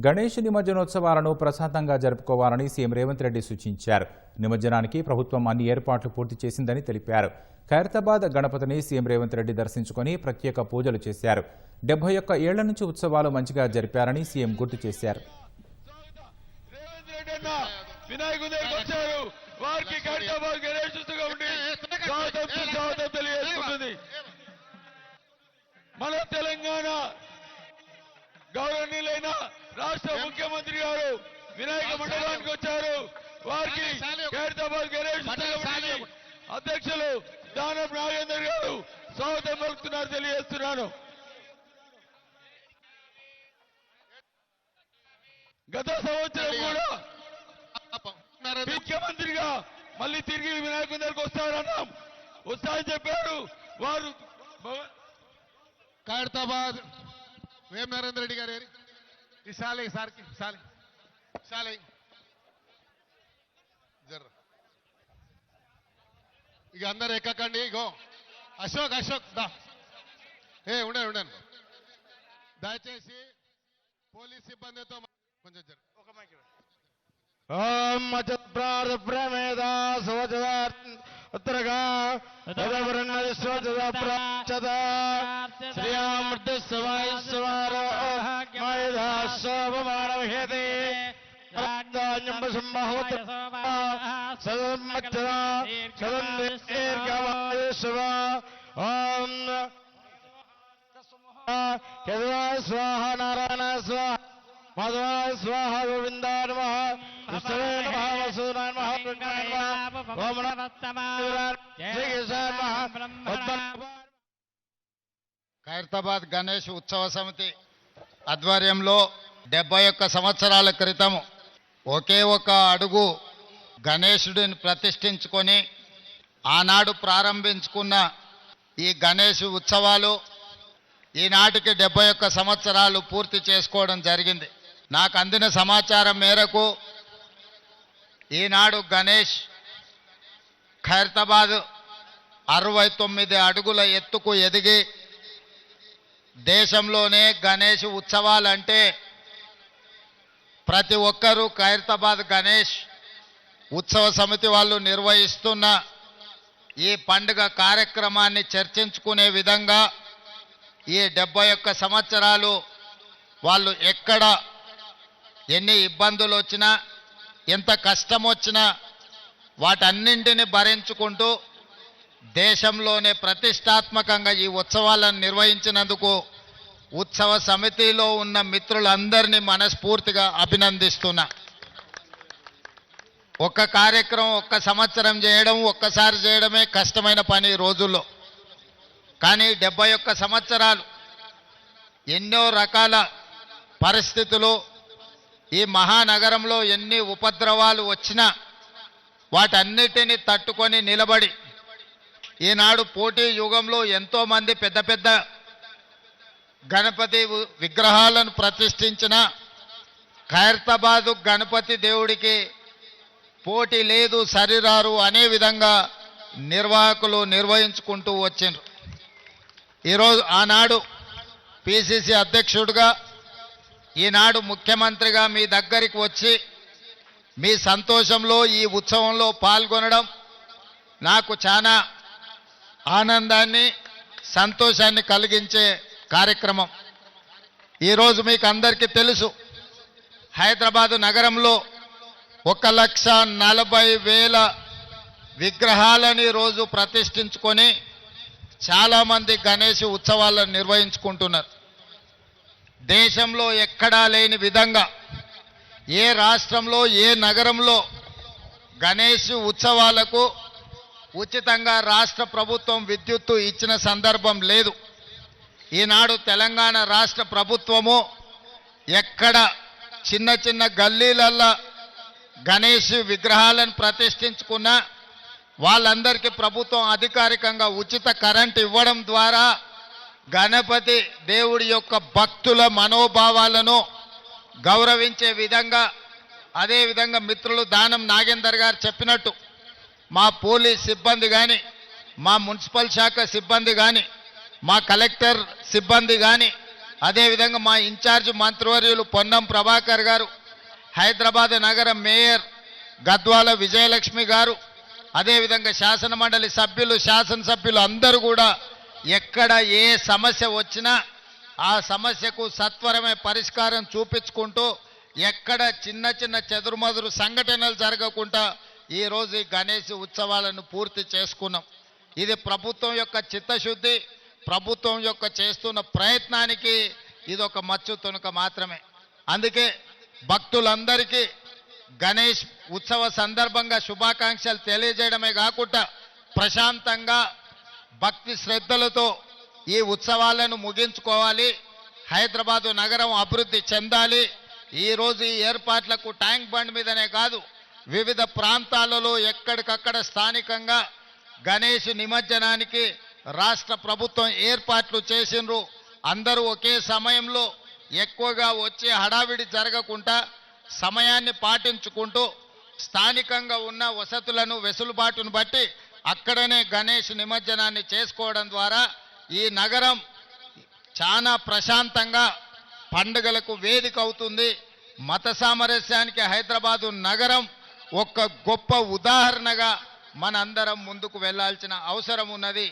గణేష్ నిమజ్జనోత్సవాలను ప్రశాంతంగా జరుపుకోవాలని సీఎం రేవంత్ రెడ్డి సూచించారు. నిమజ్జనానికి ప్రభుత్వం అన్ని ఏర్పాట్లు పూర్తి చేసిందని తెలిపారు. ఖైరతాబాద్ గణపతిని సీఎం రేవంత్ రెడ్డి దర్శించుకుని ప్రత్యేక పూజలు చేశారు. 71 ఏళ్ల నుంచి ఉత్సవాలు మంచిగా జరిపారని సీఎం గుర్తు చేశారు. గౌరవనీయులైన రాష్ట్ర ముఖ్యమంత్రి గారు వినాయక మండపానికి వచ్చారు. వారికి ఖైరతాబాద్ గణేష్ అధ్యక్షులు దానపు నాగేందర్ గారు స్వాగతం పలుకుతున్నారు తెలియజేస్తున్నాను. గత సంవత్సరం కూడా ముఖ్యమంత్రిగా మళ్ళీ తిరిగి వినాయక దగ్గరకు వస్తారన్నాం, వస్తారని చెప్పారు. వారు ఖైరతాబాద్ వేం నరేంద్ర రెడ్డి గారు ఈసారి ఇక అందరు ఎక్కకండి. ఇగో అశోక్ దా ఉండండి దయచేసి పోలీస్ సిబ్బందితో కొంచెం స్వాహ నారాయణ స్వాహ మాధవాయ స్వాహ గోవిందాయ నమః విష్ణవే నమః వసుదాయ నమః. ఖైరతాబాద్ గణేష్ ఉత్సవ సమితి ఆధ్వర్యంలో 71 సంవత్సరాల క్రితం ఒకే ఒక అడుగు గణేశుడిని ప్రతిష్ఠించుకొని ఆనాడు ప్రారంభించుకున్న ఈ గణేష్ ఉత్సవాలు ఈనాటికి 71 సంవత్సరాలు పూర్తి చేసుకోవడం జరిగింది. నాకు అందిన సమాచారం మేరకు ఈనాడు గణేష్ ఖైరతాబాద్ 69 అడుగుల ఎత్తుకు ఎదిగి దేశంలోనే గణేష్ ఉత్సవాలంటే ప్రతి ఒక్కరూ ఖైరతాబాద్ గణేష్ ఉత్సవ సమితి వాళ్ళు నిర్వహిస్తున్న ఈ పండుగ కార్యక్రమాన్ని చర్చించుకునే విధంగా ఈ 71 సంవత్సరాలు వాళ్ళు ఎక్కడ ఎన్ని ఇబ్బందులు వచ్చినా ఎంత కష్టం వచ్చినా వాటన్నింటిని భరించుకుంటూ దేశంలోనే ప్రతిష్టాత్మకంగా ఈ ఉత్సవాలను నిర్వహించినందుకు ఉత్సవ సమితిలో ఉన్న మిత్రులందరినీ మనస్ఫూర్తిగా అభినందిస్తున్నా. ఒక్క కార్యక్రమం ఒక్క సంవత్సరం చేయడం ఒక్కసారి చేయడమే కష్టమైన పని ఈ రోజుల్లో. కానీ 71 సంవత్సరాలు ఎన్నో రకాల పరిస్థితులు ఈ మహానగరంలో ఎన్ని ఉపద్రవాలు వచ్చినా వాటన్నిటిని తట్టుకొని నిలబడి ఈనాడు పోటీ యుగంలో ఎంతోమంది పెద్ద పెద్ద గణపతి విగ్రహాలను ప్రతిష్ఠించిన ఖైరతాబాదు గణపతి దేవుడికి పోటీ లేదు, సరిరారు అనే విధంగా నిర్వాహకులు నిర్వహించుకుంటూ వచ్చిండ్రు. ఈరోజు ఆనాడు పిసిసి అధ్యక్షుడిగా ఈనాడు ముఖ్యమంత్రిగా మీ దగ్గరికి వచ్చి మీ సంతోషంలో ఈ ఉత్సవంలో పాల్గొనడం నాకు చాలా ఆనందాన్ని సంతోషాన్ని కలిగించే కార్యక్రమం. ఈరోజు మీకు అందరికీ తెలుసు, హైదరాబాదు నగరంలో 1,40,000 విగ్రహాలని రోజు ప్రతిష్ఠించుకొని చాలామంది గణేష్ ఉత్సవాలను నిర్వహించుకుంటున్నారు. దేశంలో ఎక్కడా లేని విధంగా ఏ రాష్ట్రంలో ఏ నగరంలో గణేష్ ఉత్సవాలకు ఉచితంగా రాష్ట్ర ప్రభుత్వం విద్యుత్తు ఇచ్చిన సందర్భం లేదు. ఈనాడు తెలంగాణ రాష్ట్ర ప్రభుత్వము ఎక్కడ చిన్న చిన్న గల్లీలల్లో గణేష్ విగ్రహాలను ప్రతిష్ఠించుకున్నా వాళ్ళందరికీ ప్రభుత్వం అధికారికంగా ఉచిత కరెంట్ ఇవ్వడం ద్వారా గణపతి దేవుడి యొక్క భక్తుల మనోభావాలను గౌరవించే విధంగా, అదేవిధంగా మిత్రులు దానం నాగేందర్ గారు చెప్పినట్టు మా పోలీస్ సిబ్బంది కానీ, మా మున్సిపల్ శాఖ సిబ్బంది కానీ, మా కలెక్టర్ సిబ్బంది కానీ అదేవిధంగా మా ఇన్ఛార్జ్ మంత్రివర్యులు పొన్నం ప్రభాకర్ గారు, హైదరాబాద్ నగర మేయర్ గద్వాల విజయలక్ష్మి గారు, అదేవిధంగా శాసనమండలి సభ్యులు, శాసనసభ్యులు అందరూ కూడా ఎక్కడ ఏ సమస్య వచ్చినా ఆ సమస్యకు సత్వరమే పరిష్కారం చూపించుకుంటూ ఎక్కడ చిన్న చిన్న చెదురుమదురు సంఘటనలు జరగకుండా ఈరోజు ఈ గణేష్ ఉత్సవాలను పూర్తి చేసుకున్నాం. ఇది ప్రభుత్వం యొక్క చిత్తశుద్ధి, ప్రభుత్వం యొక్క చేస్తున్న ప్రయత్నానికి ఇది ఒక మచ్చు తునక మాత్రమే. అందుకే భక్తులందరికీ గణేష్ ఉత్సవ సందర్భంగా శుభాకాంక్షలు తెలియజేయడమే కాకుండా ప్రశాంతంగా భక్తి శ్రద్ధలతో ఈ ఉత్సవాలను ముగించుకోవాలి, హైదరాబాదు నగరం అభివృద్ధి చెందాలి. ఈరోజు ఈ ఏర్పాట్లకు ట్యాంక్ బండ్ మీదనే కాదు, వివిధ ప్రాంతాలలో ఎక్కడికక్కడ స్థానికంగా గణేష్ నిమజ్జనానికి రాష్ట్ర ప్రభుత్వం ఏర్పాట్లు చేసిండ్రు. అందరూ ఒకే సమయంలో ఎక్కువగా వచ్చే హడావిడి జరగకుండా సమయాన్ని పాటించుకుంటూ స్థానికంగా ఉన్న వసతులను వెసులుబాటును బట్టి అక్కడనే గణేష్ నిమజ్జనాన్ని చేసుకోవడం ద్వారా ఈ నగరం చాలా ప్రశాంతంగా పండుగలకు వేదిక అవుతుంది. మత సామరస్యానికి హైదరాబాదు నగరం ఒక గొప్ప ఉదాహరణగా మనందరం ముందుకు వెళ్ళాల్సిన అవసరం ఉన్నది.